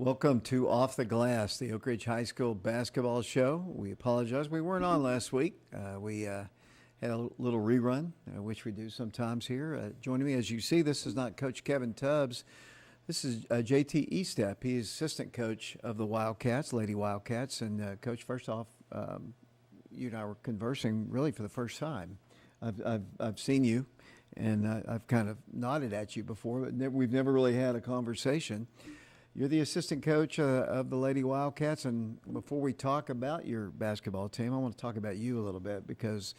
Welcome to Off the Glass, the Oak Ridge High School basketball show. We apologize. We weren't on last week. We had a little rerun, which we do sometimes here. Joining me, as you see, this is not Coach Kevin Tubbs. This is JT Estep. He is assistant coach of the Wildcats, Lady Wildcats. And, Coach, first off, you and I were conversing really for the first time. I've seen you, and I've kind of nodded at you before, but we've never really had a conversation. You're the assistant coach of the Lady Wildcats, and before we talk about your basketball team, I want to talk about you a little bit because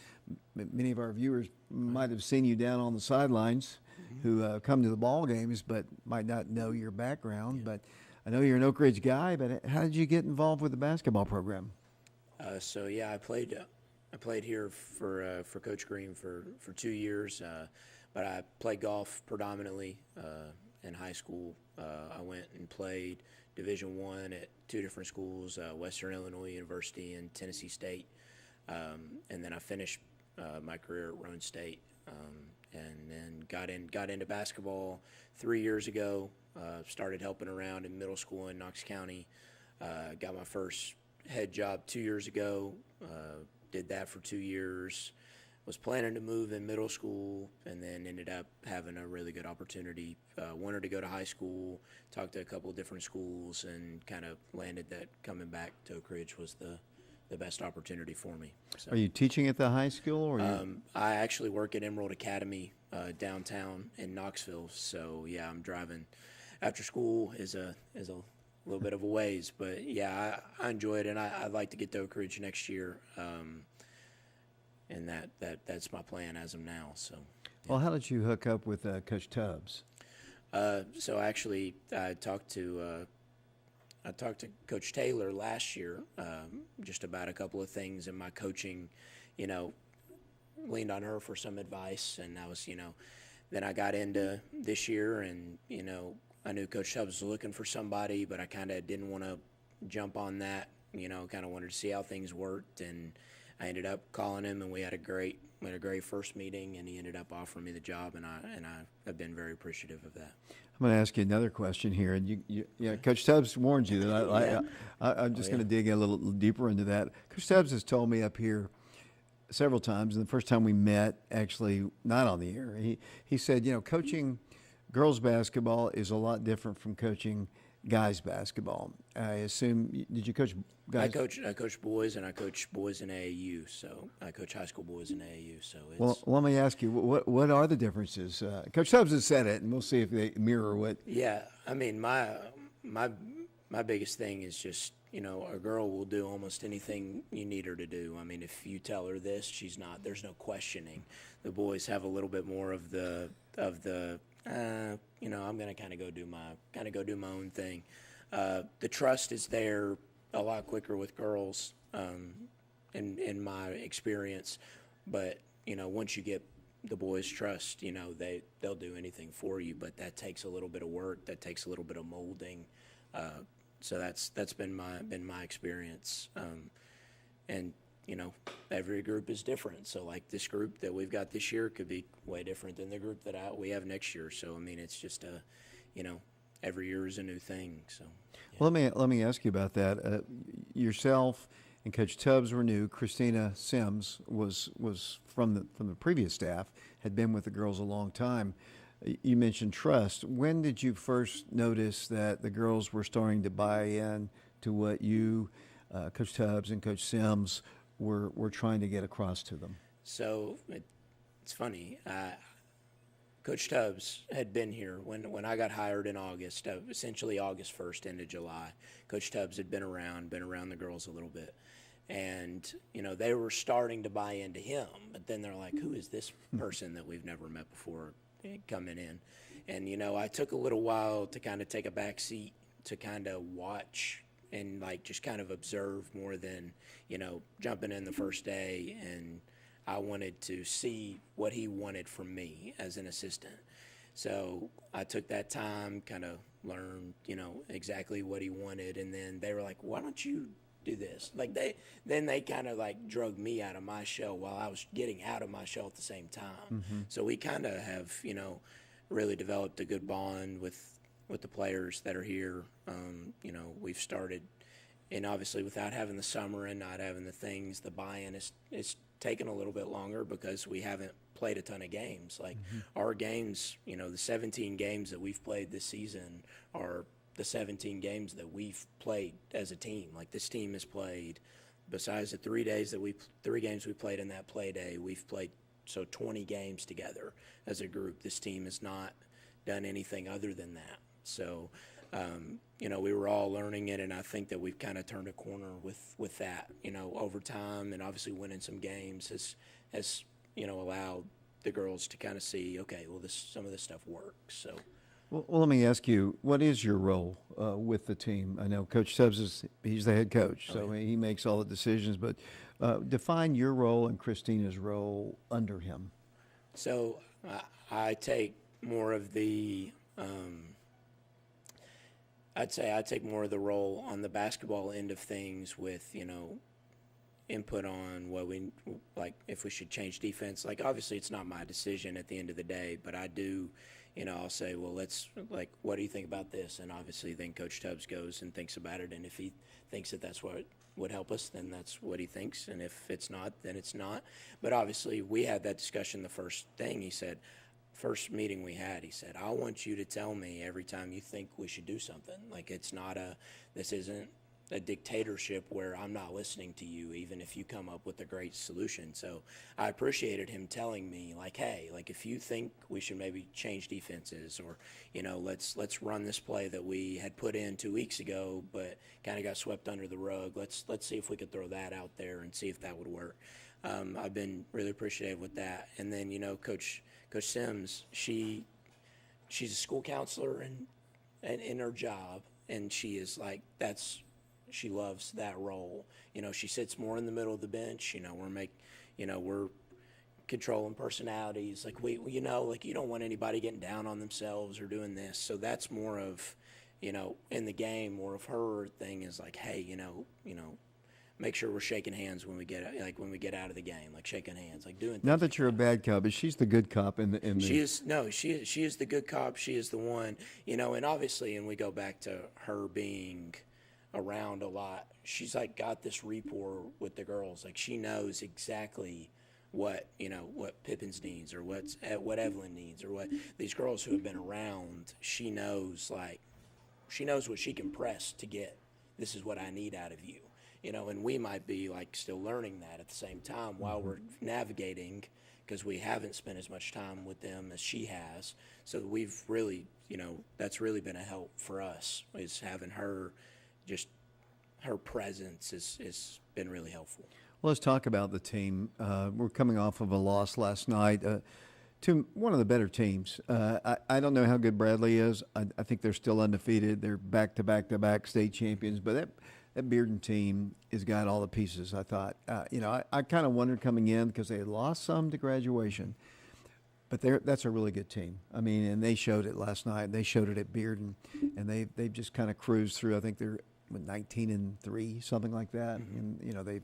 many of our viewers might have seen you down on the sidelines who come to the ball games but might not know your background. Yeah. But I know you're an Oak Ridge guy, but how did you get involved with the basketball program? I played here for Coach Green for 2 years, but I played golf predominantly in high school. I went and played Division I at two different schools, Western Illinois University and Tennessee State, and then I finished my career at Roane State, and then got into basketball 3 years ago. Started helping around in middle school in Knox County. Got my first head job 2 years ago. Did that for 2 years. Was planning to move in middle school, and then ended up having a really good opportunity. Wanted to go to high school, talked to a couple of different schools, and kind of landed that coming back to Oak Ridge was the best opportunity for me. So, are you teaching at the high school? Or I actually work at Emerald Academy downtown in Knoxville. So yeah, I'm driving after school is a little bit of a ways, but yeah, I enjoy it, and I'd like to get to Oak Ridge next year. And that's my plan as of now. So, yeah. Well, how did you hook up with Coach Tubbs? So actually, I talked to Coach Taylor last year, just about a couple of things in my coaching. Leaned on her for some advice, and I was, then I got into this year, and I knew Coach Tubbs was looking for somebody, but I kind of didn't want to jump on that. Kind of wanted to see how things worked, and I ended up calling him, and we had a great first meeting, and he ended up offering me the job, and I've been very appreciative of that. I'm going to ask you another question here, and Coach Tubbs warned you that I'm just going to dig a little deeper into that. Coach Tubbs has told me up here several times, and the first time we met, actually not on the air, he said, coaching girls basketball is a lot different from coaching guys basketball. I assume, did you coach guys? I coach boys, and I coach boys in AAU. So I coach high school boys in AAU. So it's, well, let me ask you, what are the differences? Coach Tubbs has said it, and we'll see if they mirror what. Yeah, I mean, my biggest thing is just, a girl will do almost anything you need her to do. I mean, if you tell her this, she's not. There's no questioning. The boys have a little bit more of the. I'm gonna kind of go do my own thing. The trust is there a lot quicker with girls, in my experience. But once you get the boys' trust, they'll do anything for you. But that takes a little bit of work. That takes a little bit of molding. So that's been my experience. And every group is different. So like this group that we've got this year could be way different than the group that we have next year. So I mean, it's just every year is a new thing. So yeah. Well, let me ask you about that. Yourself and Coach Tubbs were new. Christina Sims was from the previous staff, had been with the girls a long time. You mentioned trust. When did you first notice that the girls were starting to buy in to what you, Coach Tubbs and Coach Sims, were trying to get across to them? So it's funny. Coach Tubbs had been here when I got hired in August, essentially August 1st into July. Coach Tubbs had been around the girls a little bit. And, they were starting to buy into him. But then they're like, who is this person that we've never met before coming in? And, I took a little while to kind of take a back seat to kind of watch and just kind of observe more than, jumping in the first day. And I wanted to see what he wanted from me as an assistant. So I took that time, kind of learned, exactly what he wanted. And then they were like, why don't you do this? They kind of drug me out of my shell while I was getting out of my shell at the same time. Mm-hmm. So we kind of have, really developed a good bond with with the players that are here. We've started, and obviously without having the summer and not having the things, the buy-in is taken a little bit longer because we haven't played a ton of games. Like our games, the 17 games that we've played this season are the 17 games that we've played as a team. Like this team has played, besides the 3 games we played in that play day, we've played 20 games together as a group. This team has not done anything other than that. So, we were all learning it, and I think that we've kind of turned a corner with that, over time, and obviously winning some games has allowed the girls to kind of see, okay, well, some of this stuff works. So. Well, let me ask you, what is your role with the team? I know Coach Tubbs he's the head coach, so he makes all the decisions, but define your role and Christina's role under him. So I take more of the I'd say I take more of the role on the basketball end of things with, input on what we like, if we should change defense. Like, obviously it's not my decision at the end of the day, but I do, I'll say, well, what do you think about this? And obviously then Coach Tubbs goes and thinks about it. And if he thinks that that's what would help us, then that's what he thinks. And if it's not, then it's not. But obviously we had that discussion. The first meeting we had, he said, I want you to tell me every time you think we should do something. Like, this isn't a dictatorship where I'm not listening to you, even if you come up with a great solution. So I appreciated him telling me, like, hey, like, if you think we should maybe change defenses, or, let's run this play that we had put in 2 weeks ago, but kind of got swept under the rug. Let's see if we could throw that out there and see if that would work. I've been really appreciative with that. And then, Coach Sims, she's a school counselor and in her job, and she is like, she loves that role. She sits more in the middle of the bench. We're controlling personalities. Like, you don't want anybody getting down on themselves or doing this. So that's more of, in the game, more of her thing is like, hey, make sure we're shaking hands when we get out of the game, like shaking hands, like doing things. Not that you're a bad cop, but she's the good cop in the. She is the good cop. She is the one, and obviously, and we go back to her being around a lot. She's like got this rapport with the girls. Like, she knows exactly what Pippins needs, or what Evelyn needs, or what these girls who have been around. She knows what she can press to get. This is what I need out of you. And we might be like still learning that at the same time while we're navigating, because we haven't spent as much time with them as she has. So we've really, that's really been a help for us, is having her. Just her presence has been really helpful. Well, let's talk about the team. We're coming off of a loss last night to one of the better teams. I don't know how good Bradley is. I think they're still undefeated. They're back-to-back state champions, but that Bearden team has got all the pieces, I thought. I kind of wondered coming in, because they had lost some to graduation, but that's a really good team. I mean, and they showed it last night. They showed it at Bearden, and they've just kind of cruised through. I think they're 19-3, something like that. Mm-hmm. And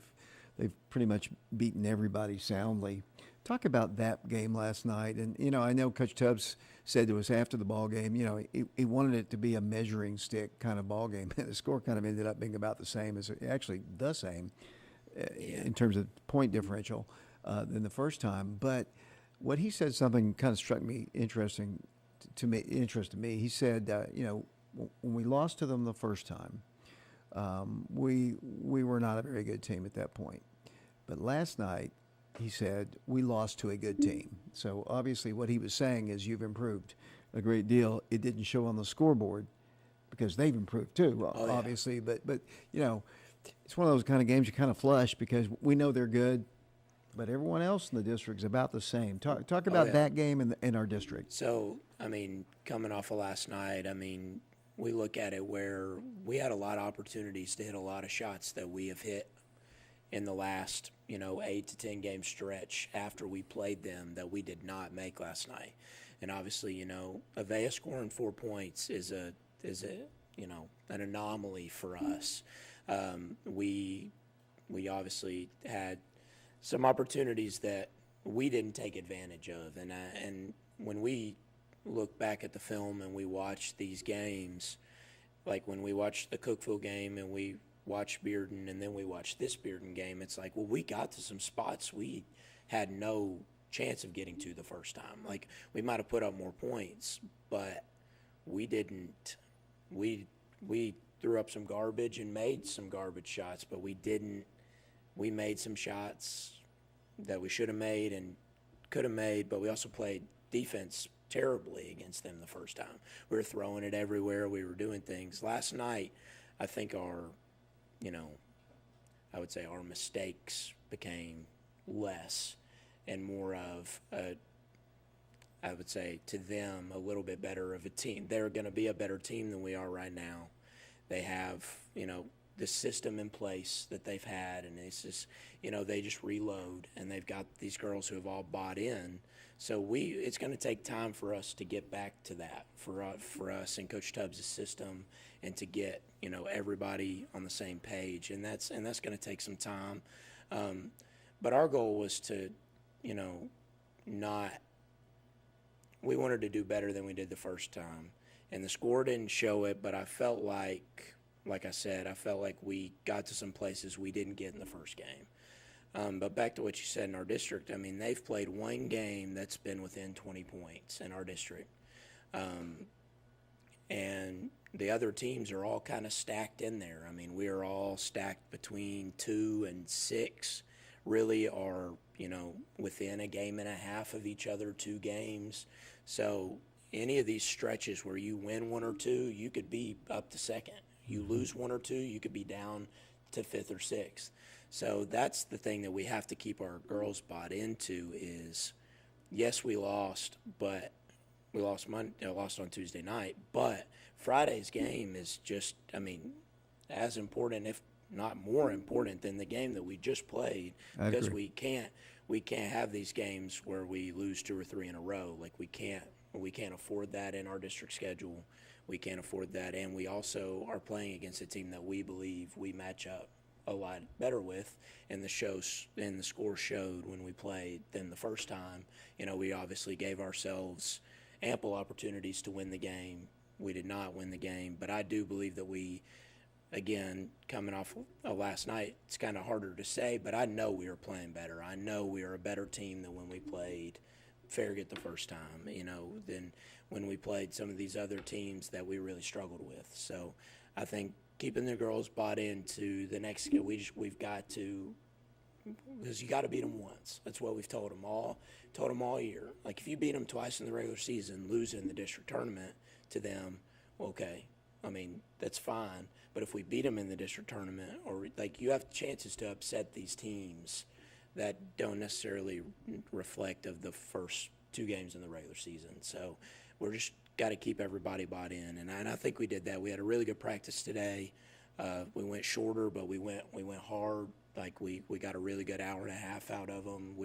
they've pretty much beaten everybody soundly. Talk about that game last night. And I know Coach Tubbs said to us after the ball game, he wanted it to be a measuring stick kind of ball game. The score kind of ended up being about the same, actually the same in terms of point differential than the first time. But what he said, something kind of struck me interested me. He said, when we lost to them the first time, we were not a very good team at that point. But last night, he said, we lost to a good team. So obviously what he was saying is, you've improved a great deal. It didn't show on the scoreboard because they've improved too, obviously. Yeah. But it's one of those kind of games you kind of flush, because we know they're good, but everyone else in the district is about the same. Talk about that game in our district. So, coming off of last night, we look at it where we had a lot of opportunities to hit a lot of shots that we have hit in the last, 8 to 10 game stretch after we played them, that we did not make last night. And obviously, Avea scoring 4 points is an anomaly for us. We obviously had some opportunities that we didn't take advantage of, and when we look back at the film and we watch these games, like when we watch the Cookeville game and we watch Bearden and then we watch this Bearden game, it's like, well, we got to some spots we had no chance of getting to the first time. Like, we might have put up more points, but we didn't. We threw up some garbage and made some garbage shots, but we didn't. We made some shots that we should have made and could have made, but we also played defense terribly against them the first time. We were throwing it everywhere. We were doing things. Last night, I think I would say our mistakes became less and more of I would say to them a little bit better of a team. They're going to be a better team than we are right now. They have, the system in place that they've had, and it's just, they just reload, and they've got these girls who have all bought in. So it's going to take time for us to get back to that, for us and Coach Tubbs' system, and to get, everybody on the same page, and that's going to take some time. But our goal was to, we wanted to do better than we did the first time. And the score didn't show it, but I felt like I said, I felt like we got to some places we didn't get in the first game. But back to what you said in our district, I mean, they've played one game that's been within 20 points in our district. And the other teams are all kind of stacked in there. I mean, we are all stacked between 2 and 6, really are, within a game and a half of each other, 2 games. So any of these stretches where you win 1 or 2, you could be up to second. You lose 1 or 2, you could be down to 5th or 6th. So that's the thing that we have to keep our girls bought into is, yes, we lost, but we lost on Tuesday night. But Friday's game is just, as important, if not more important than the game that we just played, because we can't have these games where we lose 2 or 3 in a row. Like, we can't afford that in our district schedule. We can't afford that, and we also are playing against a team that we believe we match up a lot better with, and the score showed when we played than the first time. We obviously gave ourselves ample opportunities to win the game. We did not win the game, but I do believe that we, again, coming off last night, it's kind of harder to say, but I know we are playing better. I know we are a better team than when we played Farragut the first time, than when we played some of these other teams that we really struggled with. So I think keeping the girls bought into the next game, we've got to, because you got to beat them once. That's what we've told them all year. Like, if you beat them twice in the regular season, lose in the district tournament to them, okay, that's fine. But if we beat them in the district tournament, or you have chances to upset these teams that don't necessarily reflect of the first 2 games in the regular season. So we're just got to keep everybody bought in, and I think we did that. We had a really good practice today. We went shorter, but we went hard. Like, we got a really good hour and a half out of them.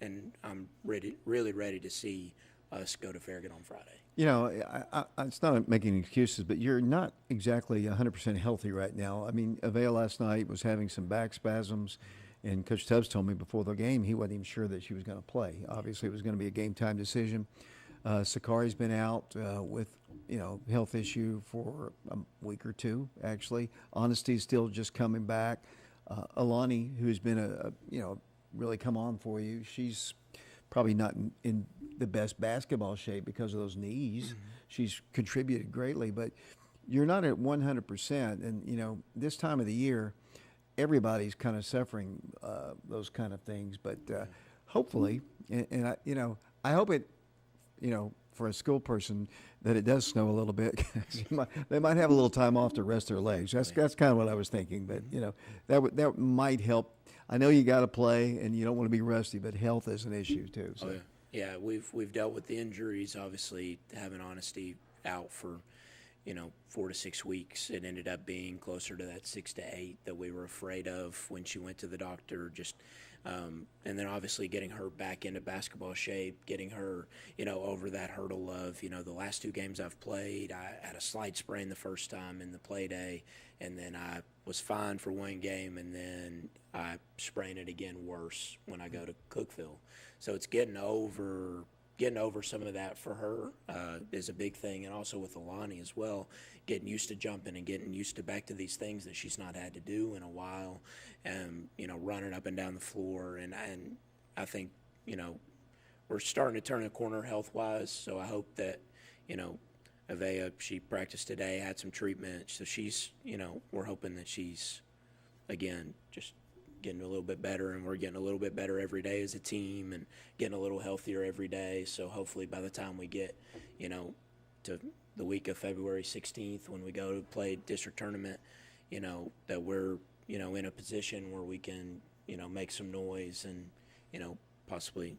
And I'm really ready to see us go to Farragut on Friday. It's not making excuses, but you're not exactly 100% healthy right now. Avail last night was having some back spasms. And Coach Tubbs told me before the game he wasn't even sure that she was going to play. Obviously, it was going to be a game-time decision. Sakari's been out with, health issue for a week or 2, actually. Honesty's still just coming back. Alani, who's been really come on for you, she's probably not in the best basketball shape because of those knees. Mm-hmm. She's contributed greatly, but you're not at 100%. And, this time of the year, everybody's kind of suffering those kind of things, but hopefully, and I hope it, for a school person, that it does snow a little bit. They might have a little time off to rest their legs. That's kind of what I was thinking, but that might help. I know you got to play and you don't want to be rusty, but health is an issue too. So. Oh, yeah, we've dealt with the injuries. Obviously, having Honesty out for 4 to 6 weeks. It ended up being closer to that 6 to 8 that we were afraid of when she went to the doctor. And then obviously getting her back into basketball shape, getting her, over that hurdle of, the last 2 games I've played, I had a slight sprain the first time in the play day, and then I was fine for 1 game, and then I sprained it again worse when I go to Cookeville. So it's getting over getting over some of that for her is a big thing, and also with Alani as well, getting used to jumping and getting used to back to these things that she's not had to do in a while, and running up and down the floor, and I think we're starting to turn a corner health-wise. So I hope that Avea, she practiced today, had some treatment, so she's we're hoping that she's again just getting a little bit better, and we're getting a little bit better every day as a team and getting a little healthier every day. So hopefully by the time we get, to the week of February 16th when we go to play district tournament, that we're, in a position where we can, make some noise and, possibly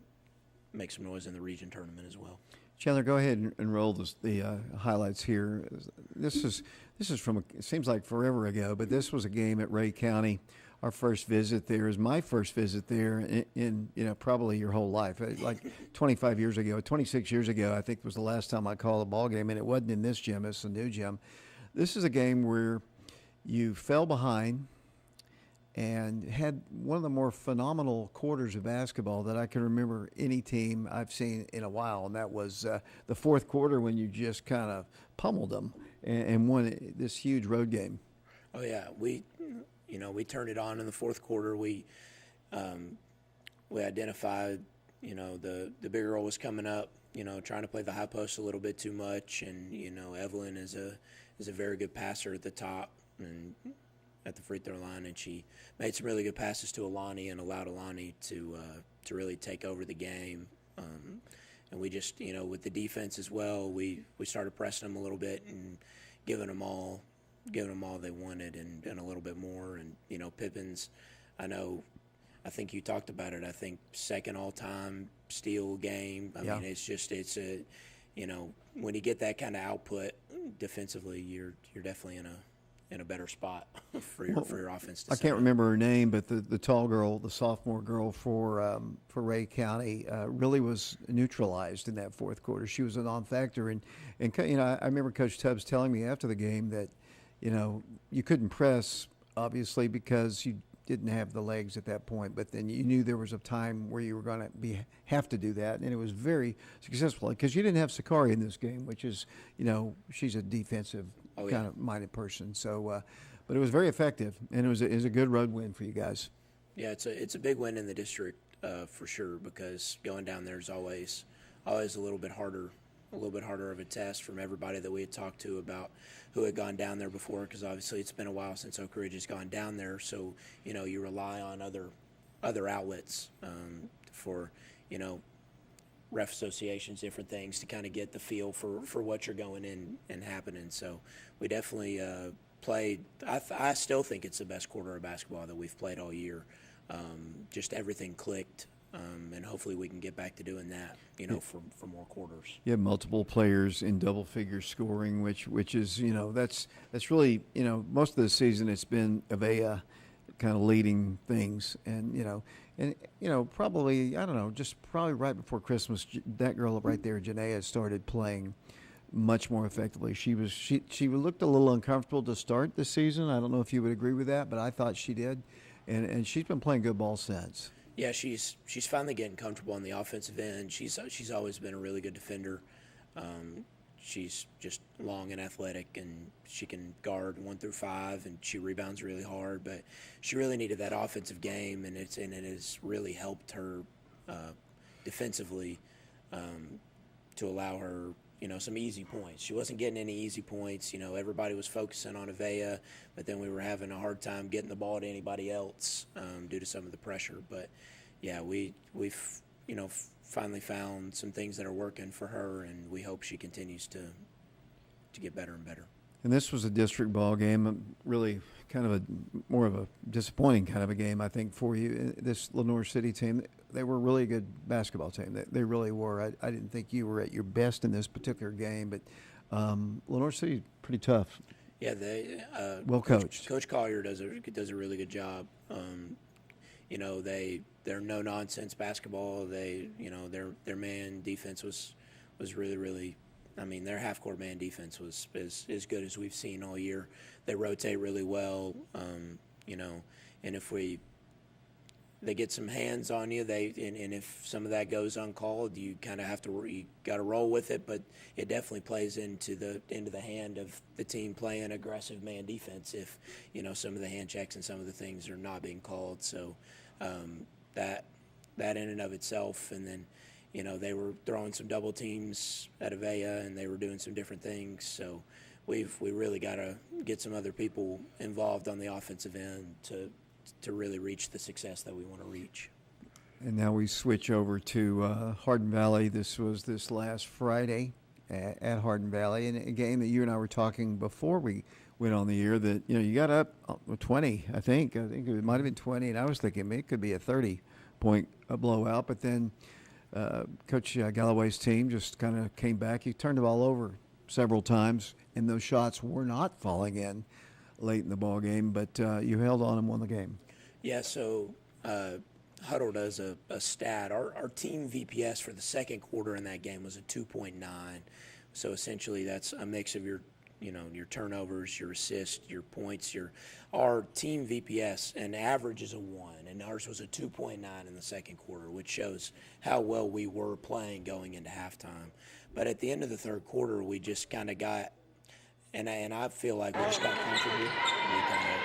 make some noise in the region tournament as well. Chandler, go ahead and roll the highlights here. This is from it seems like forever ago, but this was a game at Ray County. Our first visit there is my first visit there in probably your whole life. Like 25 years ago, 26 years ago, I think was the last time I called a ball game, and it wasn't in this gym. It's a new gym. This is a game where you fell behind and had one of the more phenomenal quarters of basketball that I can remember any team I've seen in a while, and that was the fourth quarter when you just kind of pummeled them and won this huge road game. Oh yeah, we turned it on in the fourth quarter. We identified, the bigger girl was coming up, trying to play the high post a little bit too much, and Evelyn is a very good passer at the top and at the free throw line, and she made some really good passes to Alani and allowed Alani to really take over the game. And we just, with the defense as well, we started pressing them a little bit and giving them all they wanted and a little bit more. And, Pippin's, I think you talked about it, I think second all-time steal game. I mean, it's a, when you get that kind of output defensively, you're definitely in a better spot for your offense to I can't remember her name, but the tall girl, the sophomore girl for Ray County, really was neutralized in that fourth quarter. She was a non-factor, and I remember Coach Tubbs telling me after the game that you couldn't press obviously because you didn't have the legs at that point, but then you knew there was a time where you were going to have to do that, and it was very successful because you didn't have Sakari in this game, which is she's a defensive kind of minded person. So, but it was very effective, and it was a good road win for you guys. Yeah, it's a big win in the district for sure, because going down there is always a little bit harder of a test from everybody that we had talked to about who had gone down there before, because obviously it's been a while since Oak Ridge has gone down there. So, you rely on other outlets for, ref associations, different things to kind of get the feel for what you're going in and happening. So we definitely played. I still think it's the best quarter of basketball that we've played all year. Just everything clicked. And hopefully we can get back to doing that, for more quarters. You have multiple players in double figure scoring, which is, that's really, most of the season it's been Avea kind of leading things. And, probably, I don't know, just probably right before Christmas, that girl right there, Janaea, started playing much more effectively. She looked a little uncomfortable to start the season. I don't know if you would agree with that, but I thought she did. And she's been playing good ball since. Yeah, she's finally getting comfortable on the offensive end. She's always been a really good defender. She's just long and athletic, and she can guard 1 through 5, and she rebounds really hard. But she really needed that offensive game, and it has really helped her defensively to allow her some easy points. She wasn't getting any easy points. Everybody was focusing on Avea, but then we were having a hard time getting the ball to anybody else due to some of the pressure. But yeah, we've finally found some things that are working for her, and we hope she continues to get better and better. And this was a district ball game, really kind of more of a disappointing kind of a game, I think, for you. This Lenoir City team, they were a really good basketball team. They really were. I didn't think you were at your best in this particular game, but Lenoir City pretty tough. Yeah, they well coached. Coach Collier does a really good job. They're no nonsense basketball. Their man defense was really, really. I mean, their half-court man defense was as good as we've seen all year. They rotate really well, and if they get some hands on you. And if some of that goes uncalled, you kind of have to you got to roll with it. But it definitely plays into the hand of the team playing aggressive man defense if some of the hand checks and some of the things are not being called. So that in and of itself, and then they were throwing some double teams at Avea, and they were doing some different things. So we really got to get some other people involved on the offensive end to really reach the success that we want to reach. And now we switch over to Hardin Valley. This was this last Friday at Hardin Valley, and a game that you and I were talking before we went on the air that you got up 20. I think it might have been 20, and I was thinking it could be a 30-point blowout. But then Coach Galloway's team just kind of came back. He turned the ball over several times, and those shots were not falling in late in the ball game, but you held on and won the game. Yeah, so Huddle does a stat. Our team VPS for the second quarter in that game was a 2.9. So essentially that's a mix of your turnovers, your assists, your points. Our team VPS, and average is a 1, and ours was a 2.9 in the second quarter, which shows how well we were playing going into halftime. But at the end of the third quarter, we just kind of got and I feel like we just got comfortable. We kind of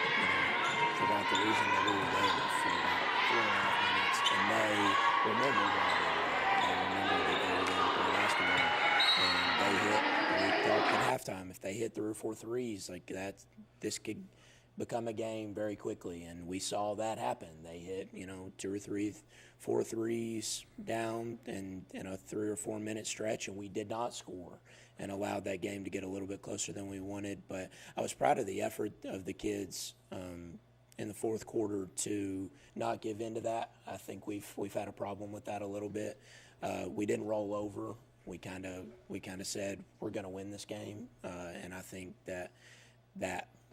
forgot the reason that we were there for about 4.5 minutes, and they remembered why they were there. They remembered that they were there to play basketball, and they hit. We thought at halftime if they hit 3 or 4 threes like that, this could become a game very quickly, and we saw that happen. They hit 2 or 3, 4 threes down in a 3 or 4 minute stretch, and we did not score and allowed that game to get a little bit closer than we wanted. But I was proud of the effort of the kids in the fourth quarter to not give in to that. I think we've had a problem with that a little bit. We didn't roll over. We kind of said we're going to win this game, and I think that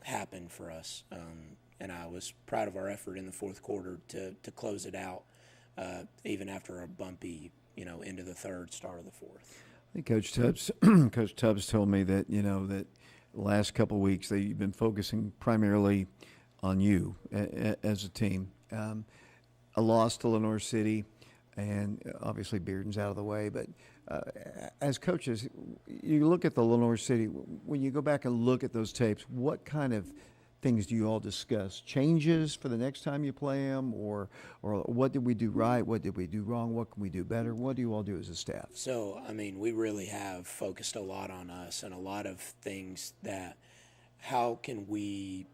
happened for us. And I was proud of our effort in the fourth quarter to close it out, even after a bumpy into the third, start of the fourth. I think Coach Tubbs told me that that the last couple of weeks they've been focusing primarily on you as a team. A loss to Lenore City, and obviously Bearden's out of the way. But as coaches, you look at the Lenore City. When you go back and look at those tapes, what kind of things do you all discuss? Changes for the next time you play them, or what did we do right? What did we do wrong? What can we do better? What do you all do as a staff? So, we really have focused a lot on us and a lot of things that how can we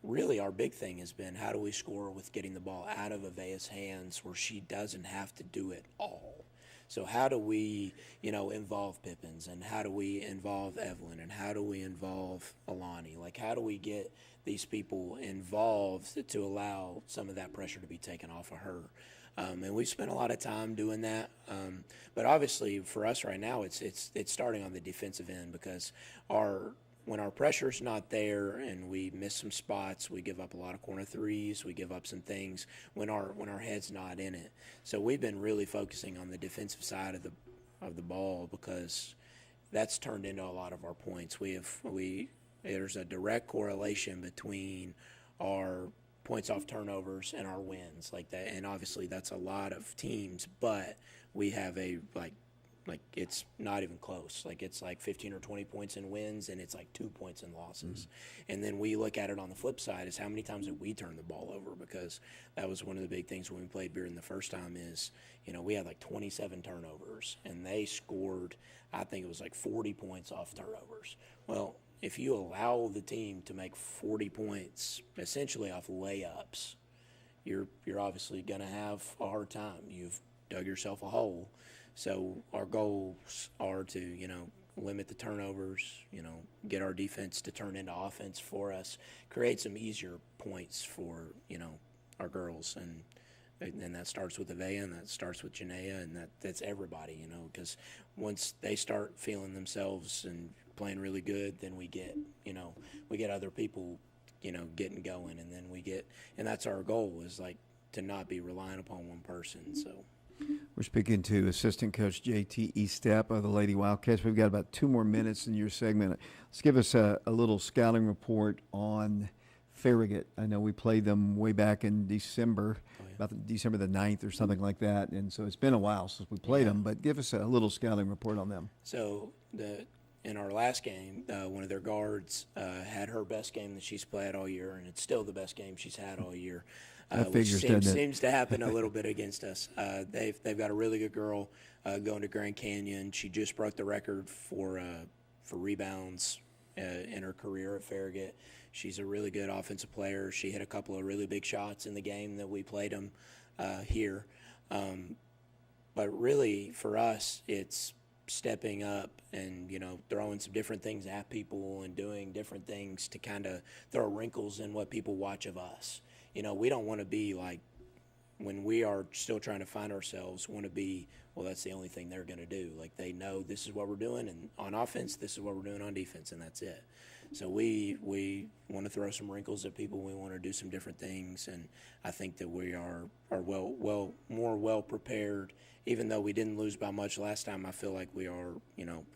really our big thing has been how do we score with getting the ball out of Avea's hands where she doesn't have to do it all. So how do we, involve Pippins, and how do we involve Evelyn, and how do we involve Alani? Like, how do we get these people involved to allow some of that pressure to be taken off of her? And we've spent a lot of time doing that. But obviously for us right now, it's starting on the defensive end because when our pressure's not there and we miss some spots, we give up a lot of corner threes, we give up some things when our head's not in it. So we've been really focusing on the defensive side of the ball because that's turned into a lot of our points. There's a direct correlation between our points off turnovers and our wins like that, and obviously that's a lot of teams, but we have like it's not even close. Like it's like 15 or 20 points in wins, and it's like 2 points in losses. Mm-hmm. And then we look at it on the flip side is how many times did we turn the ball over? Because that was one of the big things when we played Bearden the first time is, we had like 27 turnovers, and they scored, I think it was like 40 points off turnovers. Well, if you allow the team to make 40 points essentially off layups, you're obviously going to have a hard time. You've dug yourself a hole. So our goals are to, limit the turnovers, get our defense to turn into offense for us, create some easier points for, our girls. And that starts with Avea, and that starts with Janaea, and that's everybody, because once they start feeling themselves and playing really good, then we get other people, getting going, and then and that's our goal is like to not be relying upon one person, so. We're speaking to assistant coach J.T. Estep of the Lady Wildcats. We've got about 2 more minutes in your segment. Let's give us a little scouting report on Farragut. I know we played them way back in December, about December the 9th or something like that, and so it's been a while since we played them, but give us a little scouting report on them. So in our last game, one of their guards had her best game that she's played all year, and it's still the best game she's had all year. That Which figures, doesn't it? seems to happen a little bit against us. They've got a really good girl going to Grand Canyon. She just broke the record for rebounds in her career at Farragut. She's a really good offensive player. She hit a couple of really big shots in the game that we played them here. But really, for us, it's stepping up and, throwing some different things at people and doing different things to kind of throw wrinkles in what people watch of us. We don't want to be like, when we are still trying to find ourselves, want to be, well, that's the only thing they're going to do. Like, they know this is what we're doing, and on offense, this is what we're doing on defense, and that's it. So we want to throw some wrinkles at people. We want to do some different things, and I think that we are more well prepared. Even though we didn't lose by much last time, I feel like we are,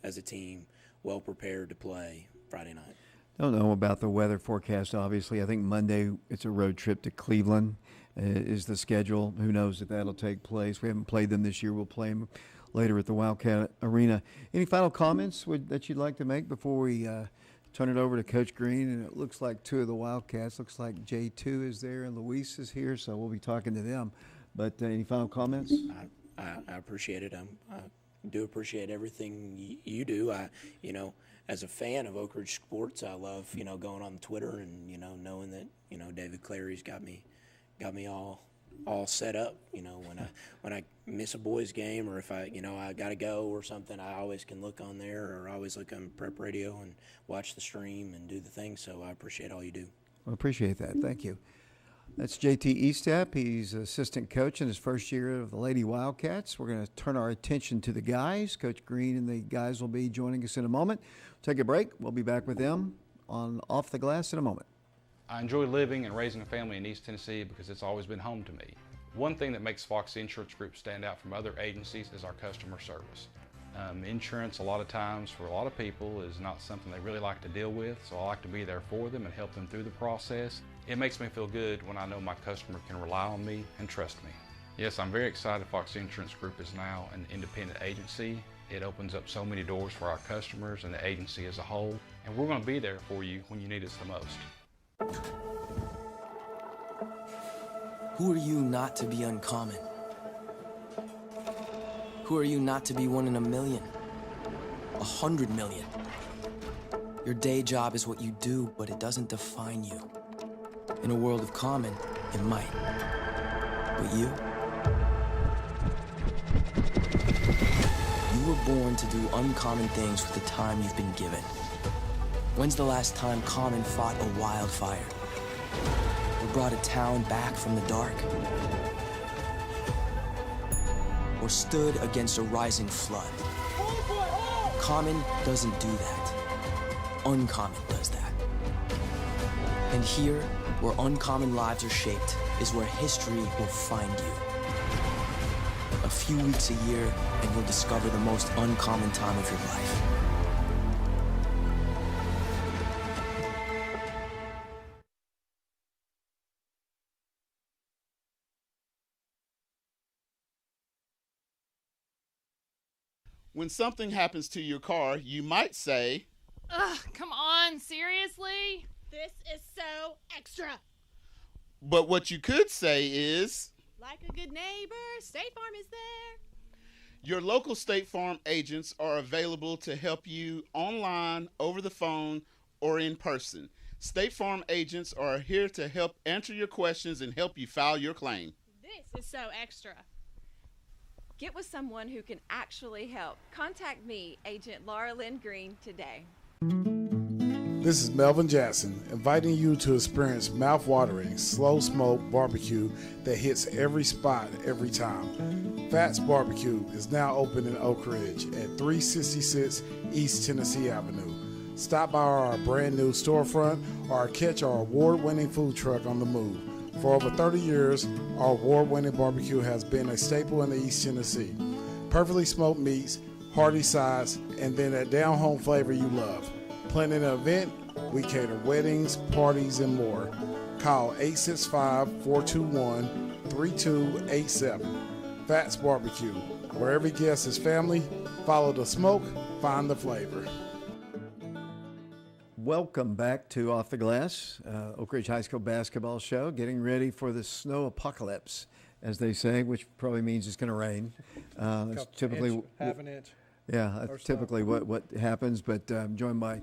as a team, well prepared to play Friday night. Don't know about the weather forecast, obviously. I think Monday it's a road trip to Cleveland is the schedule. Who knows if that'll take place. We haven't played them this year. We'll play them later at the Wildcat Arena. Any final comments that you'd like to make before we turn it over to Coach Green? And it looks like two of the Wildcats. Looks like J2 is there and Luis is here, so we'll be talking to them. But any final comments? I appreciate it. I do appreciate everything you do. As a fan of Oak Ridge sports, I love, going on Twitter and, knowing that, David Clary's got me all set up. When I miss a boys game, or if I got to go or something, I always can look on there, or I always look on Prep Radio and watch the stream and do the thing. So I appreciate all you do. I appreciate that. Thank you. That's JT Estep. He's assistant coach in his first year of the Lady Wildcats. We're going to turn our attention to the guys. Coach Green and the guys will be joining us in a moment. Take a break. We'll be back with them on Off the Glass in a moment. I enjoy living and raising a family in East Tennessee because it's always been home to me. One thing that makes Fox Insurance Group stand out from other agencies is our customer service. Insurance, a lot of times, for a lot of people, is not something they really like to deal with, so I like to be there for them and help them through the process. It makes me feel good when I know my customer can rely on me and trust me. Yes, I'm very excited Fox Insurance Group is now an independent agency. It opens up so many doors for our customers and the agency as a whole, and we're going to be there for you when you need us the most. Who are you not to be uncommon? Who are you not to be one in a million? 100 million? Your day job is what you do, but it doesn't define you. In a world of common, it might. But you? You were born to do uncommon things with the time you've been given. When's the last time Common fought a wildfire? Or brought a town back from the dark? Or stood against a rising flood? Common doesn't do that. Uncommon does that. And here, where uncommon lives are shaped, is where history will find you. A few weeks a year, and you'll discover the most uncommon time of your life. When something happens to your car, you might say, Ugh, come on, seriously? This is so extra. but what you could say is, Like a good neighbor, State Farm is there. your local State Farm agents are available to help you online, over the phone, or in person. State Farm agents are here to help answer your questions and help you file your claim. This is so extra. Get with someone who can actually help. Contact me, Agent Laura Lynn Green, today. This is Melvin Jackson, inviting you to experience mouth-watering, slow-smoke barbecue that hits every spot every time. Fats Barbecue is now open in Oak Ridge at 366 East Tennessee Avenue. Stop by our brand new storefront or catch our award-winning food truck on the move. For over 30 years, our award-winning barbecue has been a staple in the East Tennessee. Perfectly smoked meats, hearty sides, and then that down-home flavor you love. Planning an event, we cater weddings, parties, and more. Call 865-421-3287. Fats Barbecue. Where every guest is family, follow the smoke, find the flavor. Welcome back to Off the Glass, Oak Ridge High School basketball show, getting ready for the snow apocalypse, as they say, which probably means it's going to rain. That's typically half an inch. Yeah, that's typically what happens. But I'm joined by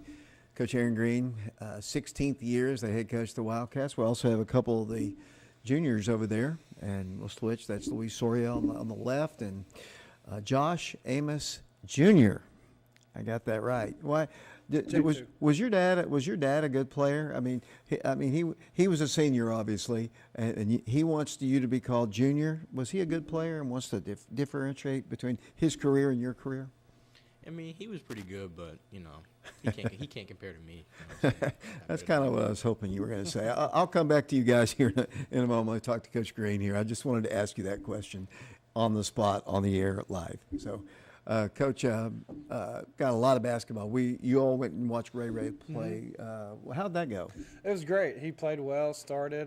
Coach Aaron Green, 16th year as the head coach of the Wildcats. We also have a couple of the juniors over there, and we'll switch. That's Luis Soria on the left, and Josh Amos Jr. I got that right. Why? Was your dad a good player? I mean, he was a senior, obviously, and he wants you to be called junior. Was he a good player and wants to differentiate between his career and your career? I mean, he was pretty good, but he can't compare to me. That's kind of what I was hoping you were going to say. I'll come back to you guys here in a moment. I talk to Coach Green here. I just wanted to ask you that question on the spot, on the air, live. So. Coach, got a lot of basketball. You all went and watched Ray play. How'd that go? It was great. He played well, started.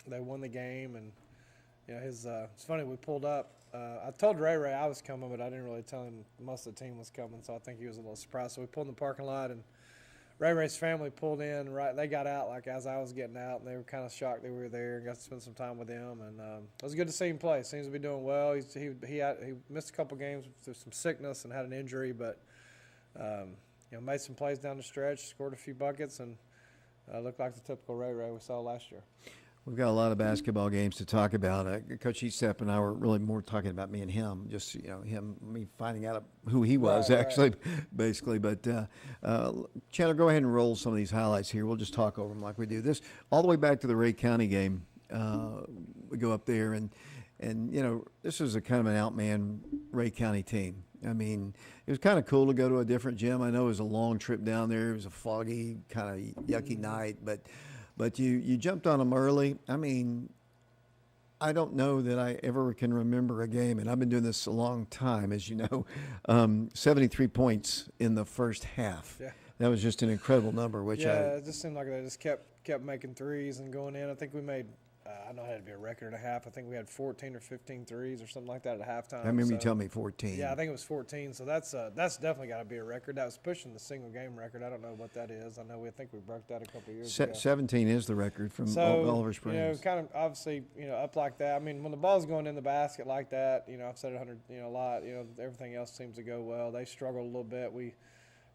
They won the game, and it's funny, we pulled up. I told Ray I was coming, but I didn't really tell him most of the team was coming, so I think he was a little surprised. So we pulled in the parking lot, and Ray's family pulled in. Right, they got out like as I was getting out, and they were kind of shocked that we were there and got to spend some time with them. And it was good to see him play. Seems to be doing well. He missed a couple games through some sickness and had an injury, but made some plays down the stretch, scored a few buckets, and looked like the typical Ray we saw last year. We've got a lot of basketball games to talk about. Coach Eastep and I were really more talking about me and him, just me finding out who he was basically. But Chandler, go ahead and roll some of these highlights here. We'll just talk over them like we do. This all the way back to the Ray County game. We go up there and this was a kind of an outman Ray County team. I mean, it was kind of cool to go to a different gym. I know it was a long trip down there. It was a foggy, kind of yucky night, but you jumped on them early. I mean, I don't know that I ever can remember a game, and I've been doing this a long time, as you know, 73 points in the first half. Yeah. That was just an incredible number. It just seemed like they just kept making threes and going in. I think we made I know it had to be a record and a half. I think we had 14 or 15 threes or something like that at halftime. I remember you telling me 14. Yeah, I think it was 14. So that's definitely got to be a record. That was pushing the single game record. I don't know what that is. I think we broke that a couple of years ago. 17 is the record from Oliver Springs. Kind of obviously up like that. I mean, when the ball's going in the basket like that, I've said it a lot. Everything else seems to go well. They struggled a little bit. We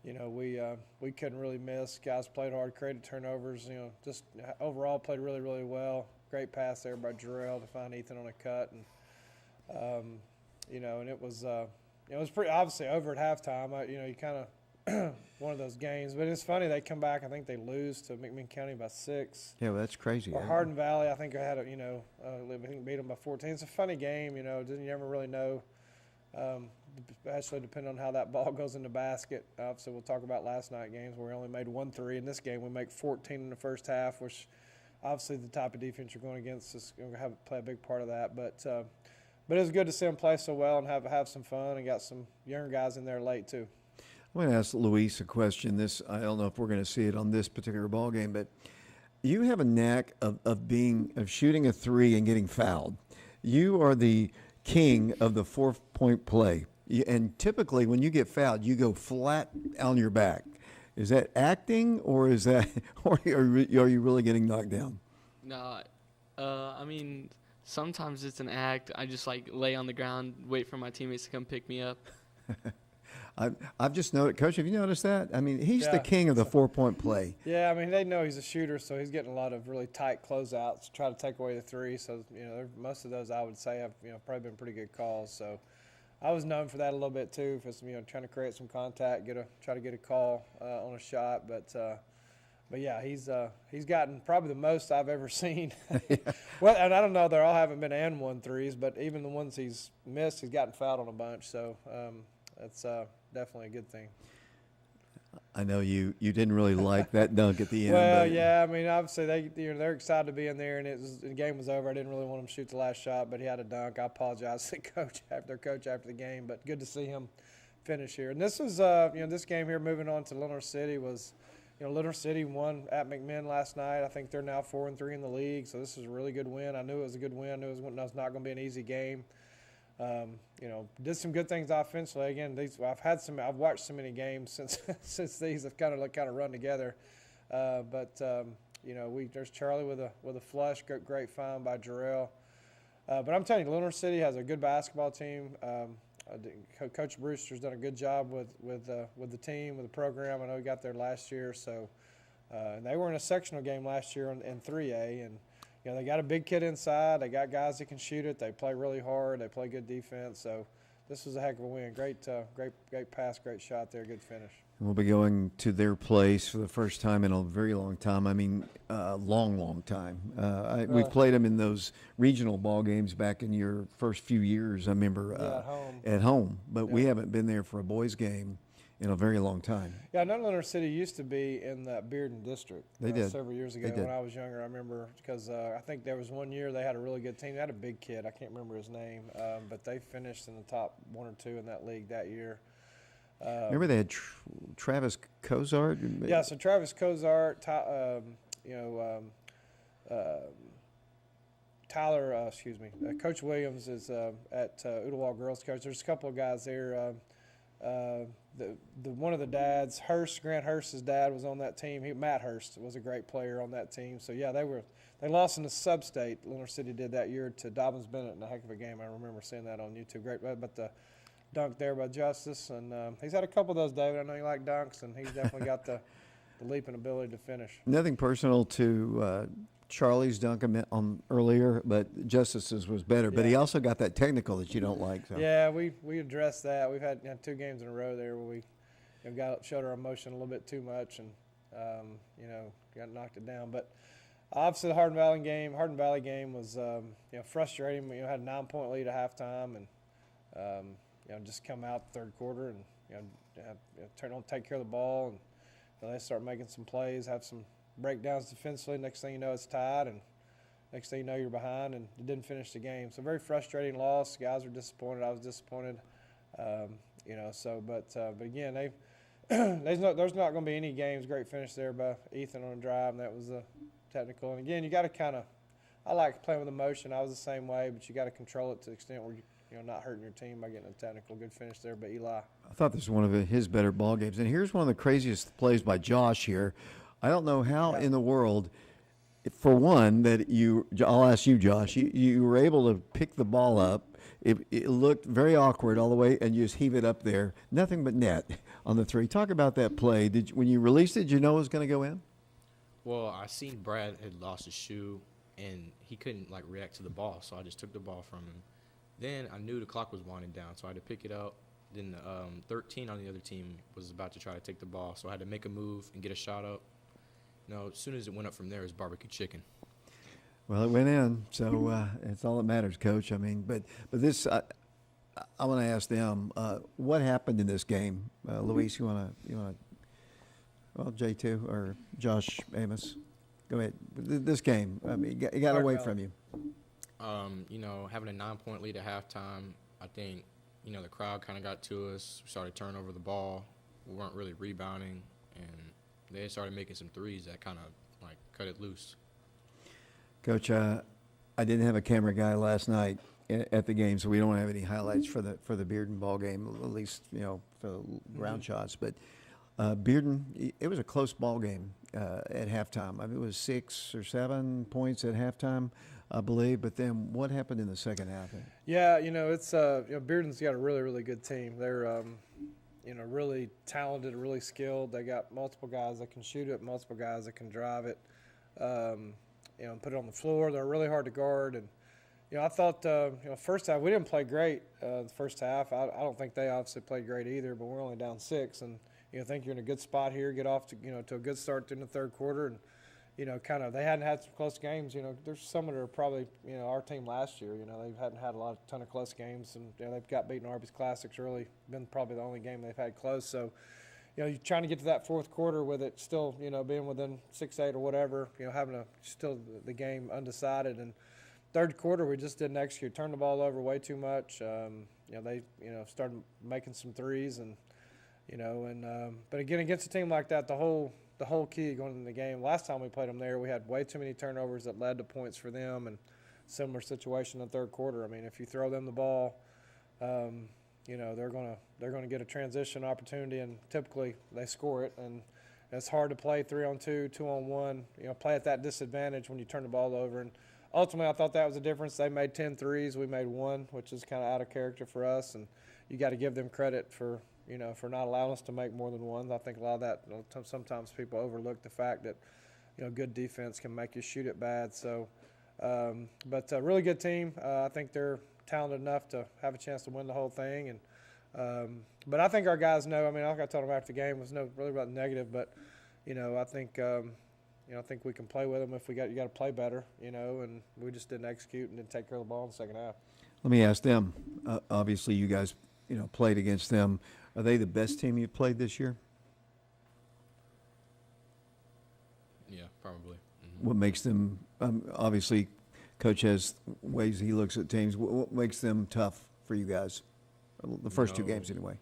couldn't really miss. Guys played hard, created turnovers. Just overall played really, really well. Great pass there by Jarrell to find Ethan on a cut, and and it was pretty obviously over at halftime. You kind of one of those games, but it's funny they come back. I think they lose to McMinn County by 6. Yeah, well, that's crazy. Or Hardin Valley, I think I had I think beat them by 14. It's a funny game. You never really know. Actually, depending on how that ball goes in the basket. Obviously, we'll talk about last night games where we only made 1 3. In this game, we make 14 in the first half, which obviously the type of defense you're going against is going to play a big part of that. But it was good to see them play so well and have some fun, and got some younger guys in there late too. I'm going to ask Luis a question. I don't know if we're going to see it on this particular ball game, but you have a knack of shooting a 3 and getting fouled. You are the king of the 4-point play. And typically when you get fouled, you go flat on your back. Is that acting, or or are you really getting knocked down? No, I mean, sometimes it's an act. I just lay on the ground, wait for my teammates to come pick me up. I've just noticed, Coach, have you noticed that? I mean, he's the king of the 4-point play. Yeah, I mean, they know he's a shooter, so he's getting a lot of really tight closeouts to try to take away the 3. So, most of those I would say have, probably been pretty good calls. So I was known for that a little bit too, for trying to create some contact, try to get a call on a shot. But yeah, he's gotten probably the most I've ever seen. Well, and I don't know, they all haven't been and 1 threes, but even the ones he's missed, he's gotten fouled on a bunch. So that's definitely a good thing. I know you didn't really like that dunk at the end. Well, yeah, I mean, obviously they're excited to be in there, and the game was over. I didn't really want him to shoot the last shot, but he had a dunk. I apologize to coach after the game, but good to see him finish here. And this was this game here moving on to Lenore City was Little City won at McMinn last night. I think they're now 4-3 in the league, so this is a really good win. I knew it was a good win. I knew it was not going to be an easy game. Did some good things offensively. Again, I've watched so many games since since these have kind of run together. There's Charlie with a flush, great find by Jarrell. But I'm telling you, Little City has a good basketball team. Coach Brewster's done a good job with the team, with the program. I know he got there last year, so and they were in a sectional game last year in 3A, and they got a big kid inside. They got guys that can shoot it. They play really hard. They play good defense. So this was a heck of a win. Great pass, great shot there, good finish. We'll be going to their place for the first time in a very long time. I mean, long time. We've played them in those regional ball games back in your first few years. I remember at home. But we haven't been there for a boys' game in a very long time. Yeah, Leonard City used to be in that Bearden district. They did. Several years ago when I was younger. I remember because I think there was one year they had a really good team. They had a big kid. I can't remember his name, but they finished in the top 1 or 2 in that league that year. Remember they had Travis Cozart? Yeah, so Travis Cozart, Tyler, Coach Williams is at Ooltewah Girls Coach. There's a couple of guys there. One of the dads, Grant Hurst's dad, was on that team. Matt Hurst was a great player on that team. So yeah, they lost in the sub-state. Leonard City did that year to Dobbins Bennett in a heck of a game. I remember seeing that on YouTube. Great, but the dunk there by Justice, and he's had a couple of those, David. I know you like dunks, and he's definitely got the leaping ability to finish. Nothing personal to Charlie's dunk on earlier, but Justice's was better. But he also got that technical that you don't like. So. Yeah, we addressed that. We've had 2 games in a row there where we showed our emotion a little bit too much and got knocked it down. But obviously the Hardin Valley game was frustrating. We had a 9-point lead at halftime and just come out the third quarter and don't take care of the ball, and they start making some plays, have some breakdowns defensively. Next thing you know, it's tied, and next thing you know, you're behind, and it didn't finish the game. So very frustrating loss. Guys were disappointed. I was disappointed. But again, there's not going to be any games. Great finish there by Ethan on a drive, and that was a technical. And again, you got to I like playing with emotion. I was the same way, but you got to control it to the extent where you're not hurting your team by getting a technical. Good finish there by Eli. I thought this was one of his better ball games. And here's one of the craziest plays by Josh here. I don't know how in the world, for one, I'll ask you, Josh, you were able to pick the ball up. It looked very awkward all the way, and you just heave it up there. Nothing but net on the 3. Talk about that play. When you released it, did you know it was going to go in? Well, I seen Brad had lost his shoe, and he couldn't, react to the ball, so I just took the ball from him. Then I knew the clock was winding down, so I had to pick it up. Then 13 on the other team was about to try to take the ball, so I had to make a move and get a shot up. As soon as it went up from there, it was barbecue chicken. Well, it went in, so it's all that matters, Coach. I mean, but this, I want to ask them what happened in this game. Luis, you want to, well, J2 or Josh Amos, go ahead. This game, I mean, it got away from you. Having a 9-point lead at halftime, I think, the crowd kind of got to us. We started turning over the ball. We weren't really rebounding, and they started making some threes that kind of cut it loose. Coach, I didn't have a camera guy last night at the game, so we don't have any highlights for the Bearden ball game, at least for the ground shots. But Bearden, it was a close ball game at halftime. I mean, it was 6 or 7 points at halftime, I believe. But then what happened in the second half? Yeah, it's Bearden's got a really, really good team. They're really talented, really skilled. They got multiple guys that can shoot it, multiple guys that can drive it, and put it on the floor. They're really hard to guard. And, I thought, first half, we didn't play great the first half. I don't think they obviously played great either, but we're only down 6. And, I think you're in a good spot here, get off to, to a good start in the third quarter. And, they hadn't had some close games. There's some that are probably, our team last year. They hadn't had a ton of close games, and they've got beaten Arby's Classics early. Been probably the only game they've had close. So, you're trying to get to that fourth quarter with it still, being within 6-8 or whatever. Having still the game undecided. And third quarter, we just didn't execute. Turned the ball over way too much. They started making some threes, and but again, against a team like that, the whole the whole key going into the game. Last time we played them there, we had way too many turnovers that led to points for them, and similar situation in the third quarter. I mean, if you throw them the ball, they're gonna get a transition opportunity, and typically they score it. And it's hard to play 3-on-2, 2-on-1. Play at that disadvantage when you turn the ball over. And ultimately, I thought that was the difference. They made 10 threes. We made 1, which is kind of out of character for us. And you got to give them credit for not allowing us to make more than 1. I think a lot of that, sometimes people overlook the fact that, good defense can make you shoot it bad. So, but a really good team. I think they're talented enough to have a chance to win the whole thing. And but I think our guys know. I mean, like I told them after the game, it was no really about negative, but I think I think we can play with them if you got to play better, and we just didn't execute and didn't take care of the ball in the second half. Let me ask them. Obviously, you guys, played against them. Are they the best team you've played this year? Yeah, probably. Mm-hmm. What makes them? Obviously, Coach has ways he looks at teams. What makes them tough for you guys? The first 2 games, anyway.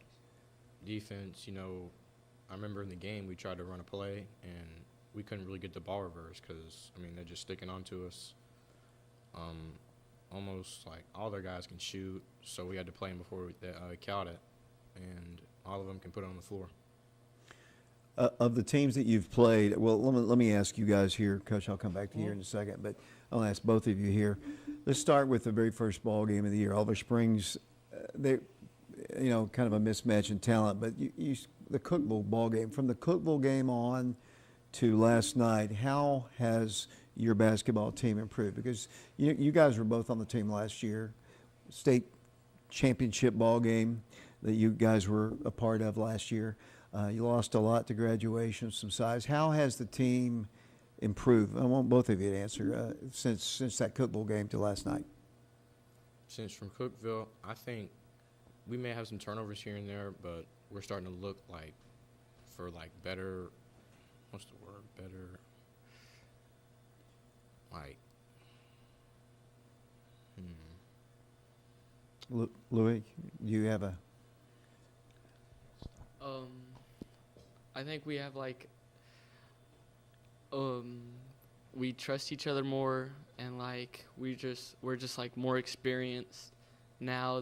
Defense. I remember in the game we tried to run a play and we couldn't really get the ball reversed because they're just sticking onto us. Almost like all their guys can shoot, so we had to play them before they caught it, and all of them can put it on the floor. Of the teams that you've played, well, let me ask you guys here, Coach. I'll come back to you here in a second, but I'll ask both of you here. Let's start with the very first ball game of the year. Oliver Springs, they, kind of a mismatch in talent, but the Cookville ball game. From the Cookville game on to last night, how has your basketball team improved? Because you guys were both on the team last year, state championship ball game that you guys were a part of last year. You lost a lot to graduation, some size. How has the team improved? I want both of you to answer since that Cookville game to last night. Since from Cookville, I think we may have some turnovers here and there, but we're starting to look for better. What's the word? Better. Louis, do you have a? I think we have we trust each other more, and we're just more experienced now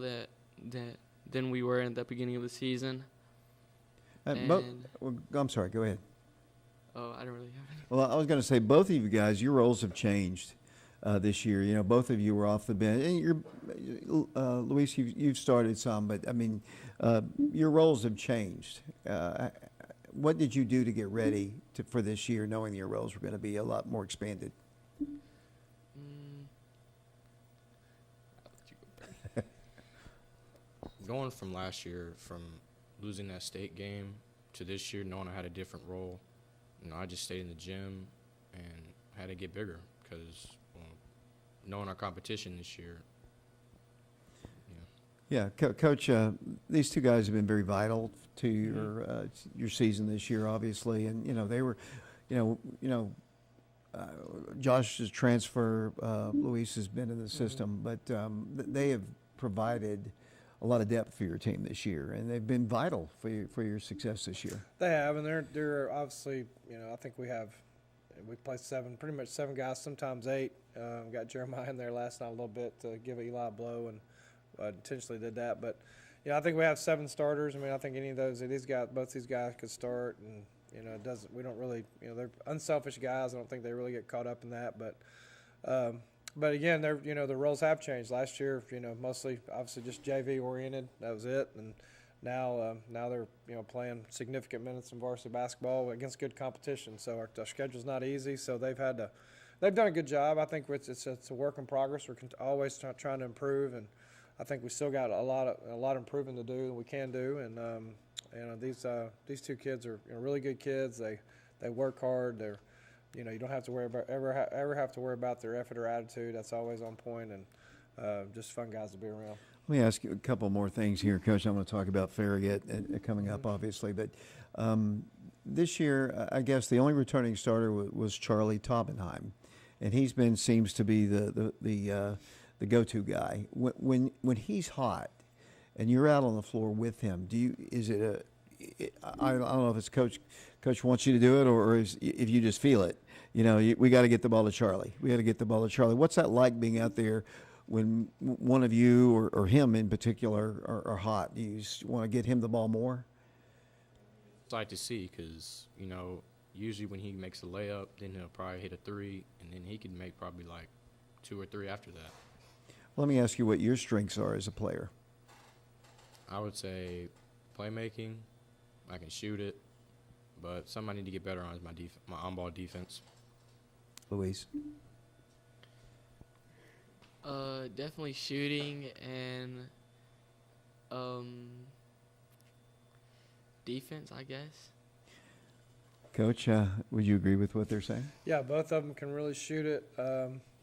than we were at the beginning of the season. I'm sorry. Go ahead. Oh, I don't really have any. Well, I was going to say both of you guys, your roles have changed this year. Both of you were off the bench. And Luis, you've started some, but your roles have changed. What did you do to get ready for this year, knowing your roles were going to be a lot more expanded? Going from last year, from losing that state game to this year, knowing I had a different role, I just stayed in the gym and had to get bigger because knowing our competition this year. Yeah, Coach, these two guys have been very vital to your season this year, obviously, and they were, Josh's transfer, Luis has been in the system, but they have provided a lot of depth for your team this year, and they've been vital for your success this year. They have, and they're obviously, I think we play pretty much seven guys, sometimes 8. Got Jeremiah in there last night a little bit to give Eli a blow, and intentionally did that. But I think we have 7 starters. I think any of both these guys could start, and we don't really, they're unselfish guys. I don't think they really get caught up in that, but again, they're the roles have changed. Last year, mostly obviously just JV oriented. That was it, and now they're playing significant minutes in varsity basketball against good competition. So our schedule's not easy. So they've done a good job. I think it's a work in progress. We're always trying to improve, and I think we still got a lot of improving to do that we can do. And these 2 kids are really good kids. They work hard. They're you don't have to ever have to worry about their effort or attitude. That's always on point, and just fun guys to be around. Let me ask you a couple more things here, Coach. I'm going to talk about Farragut coming up, obviously, but this year, I guess the only returning starter was Charlie Taubenheim, and seems to be the go-to guy. When he's hot, and you're out on the floor with him, is I don't know if it's coach wants you to do it or if you just feel it. We got to get the ball to Charlie. We got to get the ball to Charlie. What's that like being out there when one of you or him in particular are hot? Do you want to get him the ball more? It's like to see because, usually when he makes a layup, then he'll probably hit a three, and then he can make probably like 2 or 3 after that. Let me ask you what your strengths are as a player. I would say playmaking. I can shoot it, but something I need to get better on is my on-ball defense. Luis? Definitely shooting and defense, I guess. Coach, would you agree with what they're saying? Yeah, both of them can really shoot it.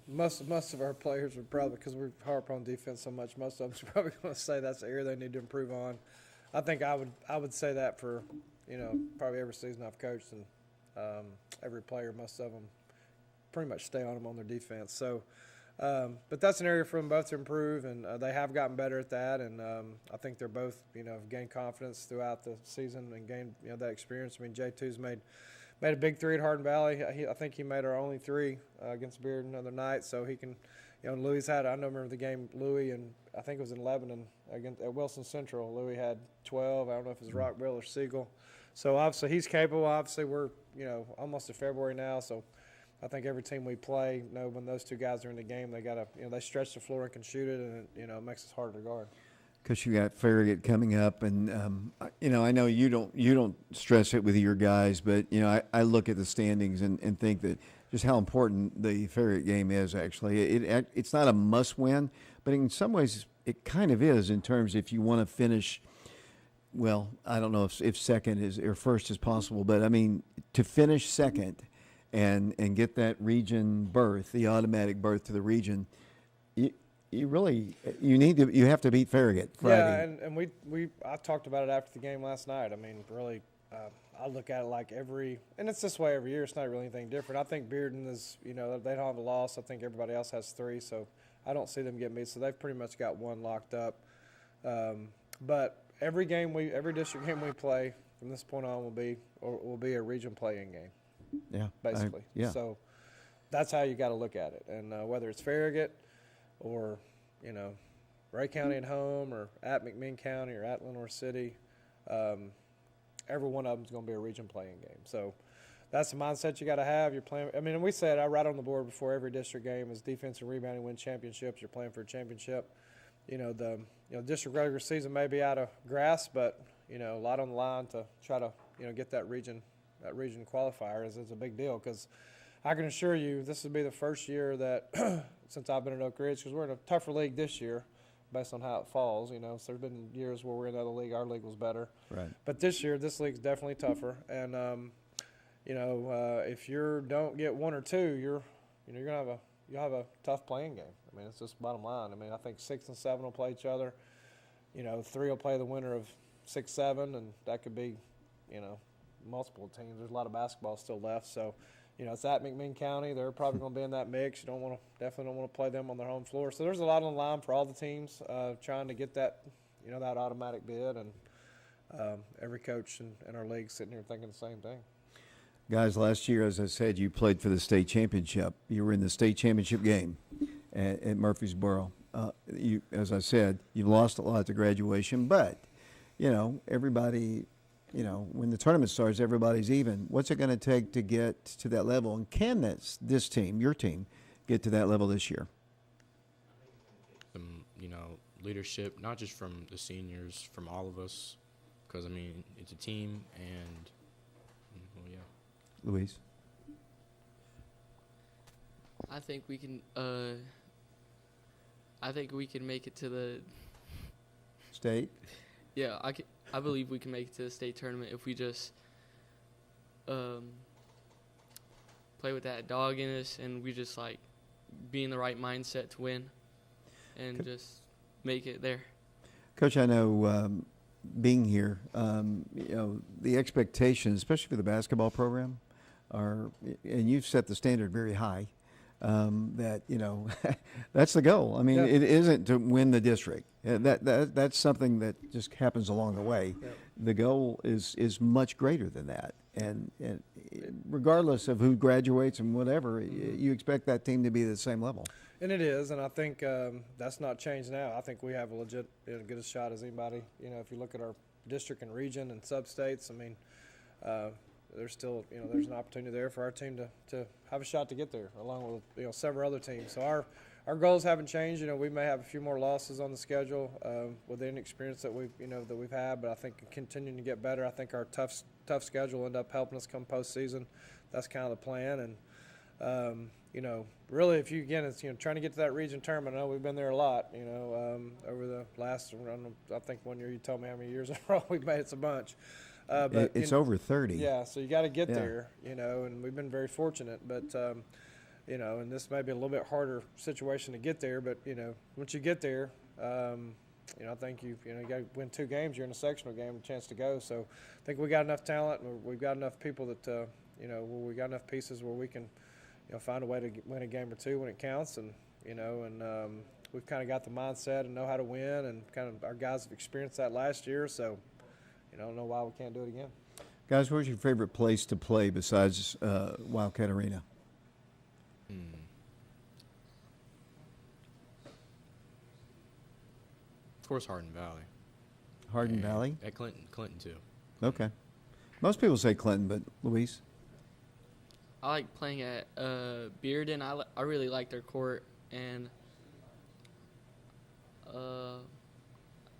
Most of our players are probably, because we harp on defense so much, most of them are probably going to say that's the area they need to improve on. I think I would say that for, probably every season I've coached, and every player, most of them pretty much stay on them on their defense. So, but that's an area for them both to improve, and they have gotten better at that. And I think they're both, have gained confidence throughout the season and gained, that experience. I mean, J2's made a big three at Hardin Valley. I think he made our only three against Beard another night, so he can. Louis had. I remember the game Louis, and I think it was in Lebanon against at Wilson Central. Louis had 12. I don't know if it was Rockville or Siegel. So obviously he's capable. Obviously we're almost to February now, so I think every team we play, when those two guys are in the game, they gotta they stretch the floor and can shoot it, and it makes us harder to guard. Because you got Farragut coming up, and I know you don't stress it with your guys, but I look at the standings and think that just how important the Farragut game is. Actually, it's not a must-win, but in some ways it kind of is in terms if you want to finish. Well, I don't know if second is or first is possible, but I mean to finish second and get that region berth, the automatic berth to the region. You have to beat Farragut Friday. Yeah, and I talked about it after the game last night. I mean, really, I look at it like and it's this way every year. It's not really anything different. I think Bearden is, they don't have a loss. I think everybody else has 3, so I don't see them getting beat. So they've pretty much got 1 locked up. But every district game we play from this point on will be a region playing game. Yeah, basically. So that's how you got to look at it. And whether it's Farragut or, Ray County at home or at McMinn County or at Lenore City, every one of them is going to be a region playing game. So that's the mindset you got to have. You're playing. I mean, we said I write on the board before every district game is defense and rebounding win championships. You're playing for a championship. The district regular season may be out of grasp, but a lot on the line to try to get that region qualifier is a big deal because I can assure you this will be the first year that since I've been at Oak Ridge, because we're in a tougher league this year based on how it falls. So there's been years where we're in another league, our league was better. Right. But this year, this league's definitely tougher. And if you don't get 1 or 2, you're gonna have a tough playing game. I mean, it's just bottom line. I mean, I think 6 and 7 will play each other. 3 will play the winner of 6-7, and that could be, multiple teams. There's a lot of basketball still left, so. It's at McMinn County. They're probably going to be in that mix. You definitely don't want to play them on their home floor. So there's a lot on the line for all the teams trying to get that, that automatic bid. And every coach in our league sitting here thinking the same thing. Guys, last year, as I said, you played for the state championship. You were in the state championship game at Murfreesboro. As I said, you've lost a lot to graduation, but everybody. When the tournament starts, everybody's even. What's it going to take to get to that level? And can this team, your team, get to that level this year? Leadership, not just from the seniors, from all of us, because, it's a team, and, yeah. Luis? I think we can make it to the state. Yeah, I believe we can make it to the state tournament if we just play with that dog in us and we just be in the right mindset to win and just make it there. Coach, I know being here, the expectations, especially for the basketball program, and you've set the standard very high. that, that's the goal. I mean, Yeah. it isn't to win the district. That's something that just happens along the way. Yeah. The goal is much greater than that. And regardless of who graduates and whatever, you expect that team to be at the same level. And it is, and I think that's not changed now. I think we have a legit, good a shot as anybody. If you look at our district and region and sub-states, I mean, there's still, there's an opportunity there for our team to have a shot to get there, along with, several other teams. So our goals haven't changed. We may have a few more losses on the schedule with the inexperience that we've had, but I think continuing to get better. I think our tough schedule will end up helping us come postseason. That's kind of the plan, and really, if you again, it's trying to get to that region tournament. I know we've been there a lot. Over the last, I think one year you told me how many years in a row we've made it a bunch. But It's over 30. Yeah, so you got to get there, and we've been very fortunate. But and this may be a little bit harder situation to get there. But once you get there, I think you got to win 2 games. You're in a sectional game, a chance to go. So I think we got enough talent. We've got enough people that we got enough pieces where we can find a way to win a game or 2 when it counts. And we've kind of got the mindset and know how to win, and kind of our guys have experienced that last year. So I don't know why we can't do it again. Guys, where's your favorite place to play besides Wildcat Arena? Of course, Hardin Valley. Hardin Valley? At Clinton too. Okay. Most people say Clinton, but Luis? I like playing at Bearden. I really like their court, and I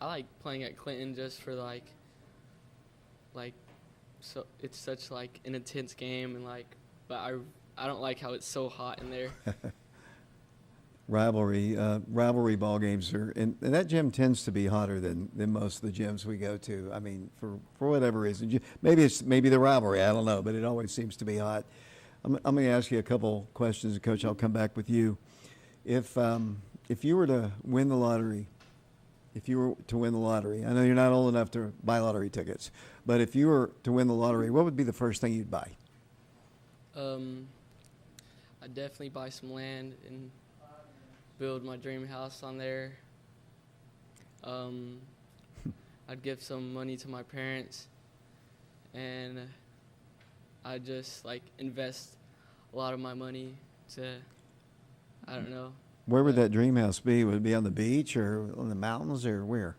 like playing at Clinton just for like so it's such like an intense game, and but I don't like how it's so hot in there. Rivalry ball games are, and that gym tends to be hotter than most of the gyms we go to. I mean, for whatever reason, maybe the rivalry, I don't know, but it always seems to be hot. I'm going to ask you a couple questions, Coach. I'll come back with you. If you were to win the lottery, I know you're not old enough to buy lottery tickets, but if you were to win the lottery, what would be the first thing you'd buy? I'd definitely buy some land and build my dream house on there. I'd give some money to my parents, and I'd just invest a lot of my money to, I don't know. Where would that dream house be? Would it be on the beach or on the mountains or where?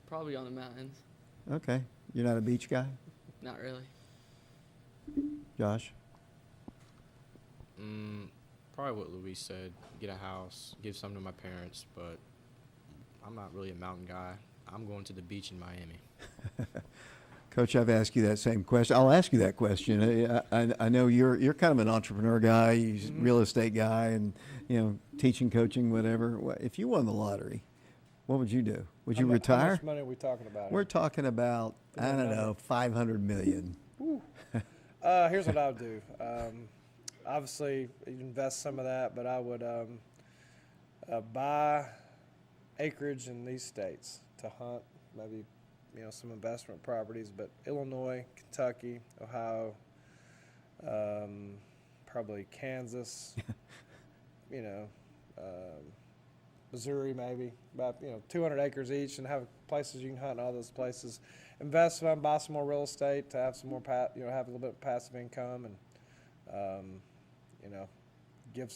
Probably on the mountains. Okay. You're not a beach guy? Not really. Josh? Probably what Luis said, get a house, give some to my parents, but I'm not really a mountain guy. I'm going to the beach in Miami. Coach, I've asked you that same question. I'll ask you that question. I know you're kind of an entrepreneur guy, you're a real estate guy, and teaching, coaching, whatever. If you won the lottery, what would you do? Would you retire? How much money are we talking about? We're talking about, I don't know, $500 million. Here's what I would do. Obviously, invest some of that, but I would buy acreage in these states to hunt, maybe some investment properties, but Illinois, Kentucky, Ohio, probably Kansas, Missouri maybe, about 200 acres each, and have places you can hunt in all those places. Invest some, buy some more real estate to have some more, have a little bit of passive income, and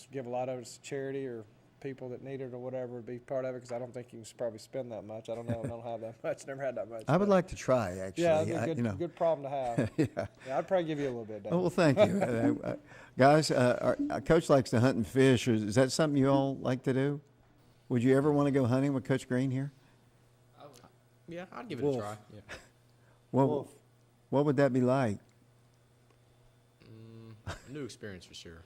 give a lot of it to charity or people that need it or whatever, be part of it, because I don't think you can probably spend that much. I don't know. I don't have that much. Never had that much. I would like to try, actually. Yeah, it'd be a good problem to have. Yeah. I'd probably give you a little bit. Oh, well, thank you. Guys, our Coach likes to hunt and fish. Is that something you all like to do? Would you ever want to go hunting with Coach Green here? Yeah, I'd give it a try. Yeah. What would that be like? A new experience for sure.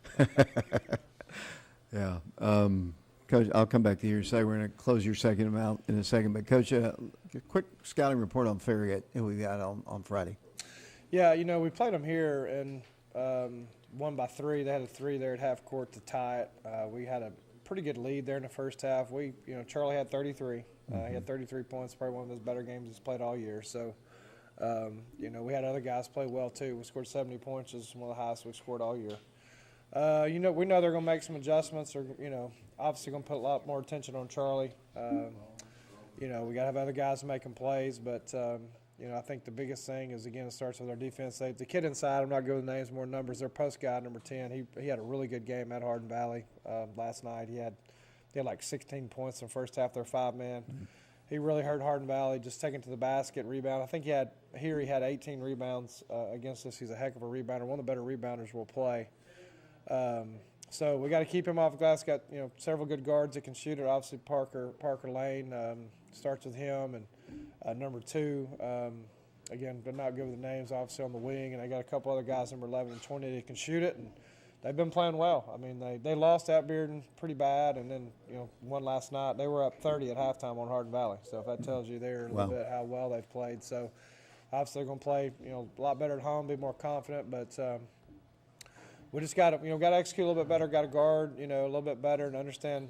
Yeah. Coach, I'll come back to you in a second. We're going to close your second amount in a second. But, Coach, a quick scouting report on Farragut, who we got on Friday. Yeah, we played them here and won by 3. They had a 3 there at half court to tie it. We had a pretty good lead there in the first half. Charlie had 33. He had 33 points, probably one of his better games he's played all year. So, we had other guys play well, too. We scored 70 points, which is one of the highest we've scored all year. We know they're going to make some adjustments. Or obviously going to put a lot more attention on Charlie. We got to have other guys making plays, but I think the biggest thing is, again, it starts with our defense. The kid inside, I'm not good with names, more numbers. Their post guy, number 10, he had a really good game at Hardin Valley last night. He had like 16 points in the first half. Their 5-man. Mm-hmm. He really hurt Hardin Valley, just taking to the basket, rebound. I think he had 18 rebounds against us. He's a heck of a rebounder, one of the better rebounders we'll play. So we got to keep him off the glass. Got several good guards that can shoot it. Obviously Parker Lane starts with him, and number 2. Again, they're not good with the names, obviously on the wing, and I got a couple other guys, number 11 and 20, that can shoot it, and they've been playing well. I mean, they lost at Bearden pretty bad, and then won last night. They were up 30 at halftime on Hardin Valley. So if that tells you there a little bit how well they've played. So obviously they're going to play a lot better at home, be more confident, but. We just got to, got to execute a little bit better. Got to guard, a little bit better, and understand,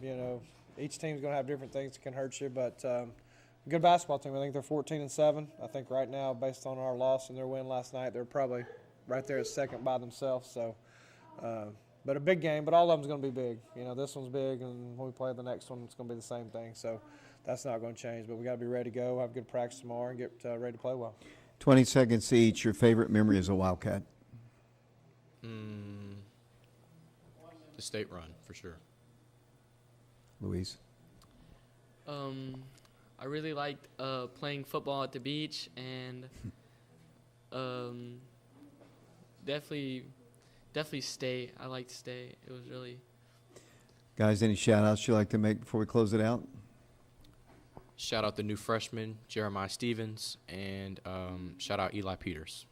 each team's going to have different things that can hurt you. But good basketball team. I think they're 14-7. I think right now, based on our loss and their win last night, they're probably right there at second by themselves. So, but a big game. But all of them's going to be big. This one's big, and when we play the next one, it's going to be the same thing. So that's not going to change. But we got to be ready to go. Have good practice tomorrow, and get ready to play well. 20 seconds each. Your favorite memory as a Wildcat? The state run, for sure. Louise? I really liked playing football at the beach, and definitely state. I liked state. It was really. Guys, any shout-outs you'd like to make before we close it out? Shout out the new freshman, Jeremiah Stevens, and shout out Eli Peters.